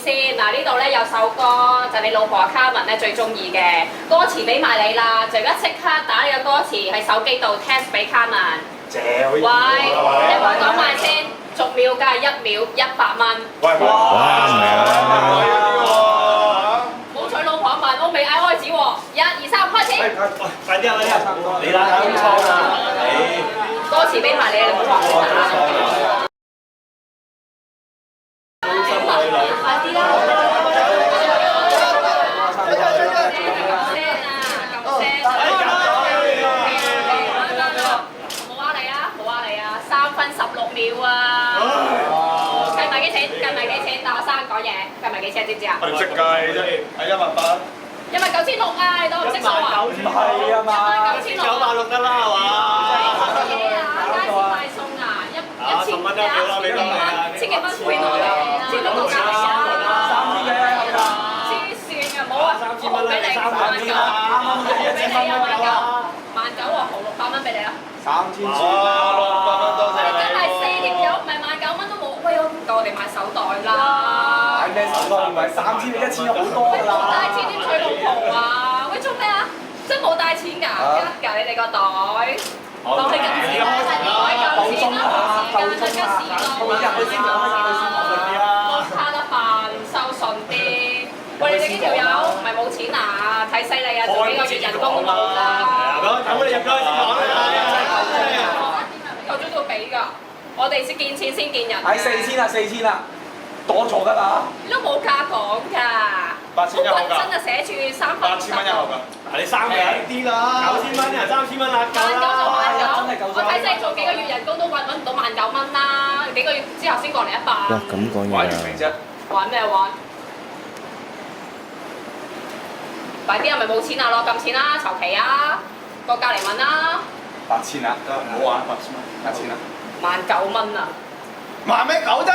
先嗱，呢度咧有首歌就係你老婆卡文咧最中意嘅，歌詞俾埋你啦，就而家即刻打呢個歌詞喺手機度 text 俾卡文。謝喂，你同我講埋先，逐秒計1秒100蚊。喂，哇，唔係啊！冇取老婆問，我未嗌開始喎，1、2、3開始。快啲啊！你啦，咁錯啦，歌詞俾埋你，你唔好話我快啲啦！3分16秒啊！計埋幾錢？計埋幾錢？大學生講嘢，計埋幾錢？知唔知啊？我哋識計啫，係18000。19600啊！你當我唔識數啊？唔係啊嘛，19600得啦係嘛？街市買餸啊！1000蚊啊！1000幾蚊配我哋，千六個價嚟啊！3000嘅係嘛？黐線啊！冇啊！我俾你19000，我俾你19000喎，豪600蚊俾你啊！3000算啦，600蚊多謝你。真係4條友，唔係19000都冇，喂，我唔夠我哋買手袋啦。買咩手袋？唔係3000你1000好多㗎啦。冇帶錢點娶老婆啊？喂，做咩啊？真冇帶錢㗎？吉㗎你哋個袋？當係吉時啦，袋夠錢啦，冇時間就吉時咯。碌卡啦辦，收順啲。喂，你哋呢條友唔係冇錢啊？睇犀利啊！做幾個月人工都冇啦。等我哋入咗去先講啦。夠鐘都要俾㗎，我哋先見錢先見人。係4000啦，4000啦，多咗㗎啦。你都冇價講㗎。 8000一盒㗎。真係寫住3分8000蚊一盒㗎。你3平啲啦，9000蚊啊，3000蚊啦，夠啦。19000就19000，我睇你做幾個月人工都揾唔到19000蚊啦，幾個月之後先過嚟100。哇，咁講嘢玩完啊！未啫？玩咩玩？快啲係咪冇錢啊？攞撳錢啦，籌期啊，過價嚟問啦。 8000啦，唔好玩8000蚊，8000啦。19000啊！萬咩狗啫？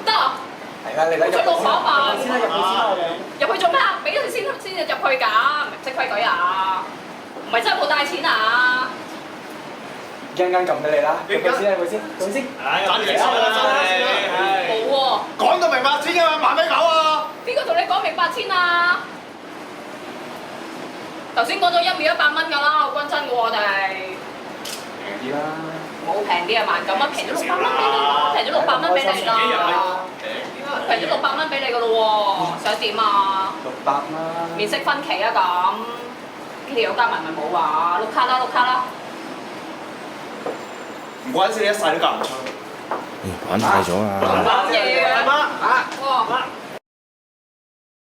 得啊！係啦，你嚟入追老婆吧！先啦，入去先啦，我哋。入去做咩啊？俾佢先入去㗎，唔識規矩啊！唔係真係冇帶錢啊！陣間撳俾你啦，入去先，入去先，入去先。賺幾錢啊？冇喎，講到明白錢㗎嘛，萬咩狗啊？邊個同你講明8000啊？頭先講咗1秒100蚊㗎啦，我均真嘅喎我哋。平啲啦。冇平啲啊，19000平咗600蚊俾你啦，平咗600蚊俾你啦，平咗600蚊俾你㗎咯喎，想點啊？600啦。免息分期啊咁，呢條友加埋咪冇話，碌卡啦碌卡啦。唔關事，一世都夾唔出。玩大咗啊！講嘢嘅，媽，哇！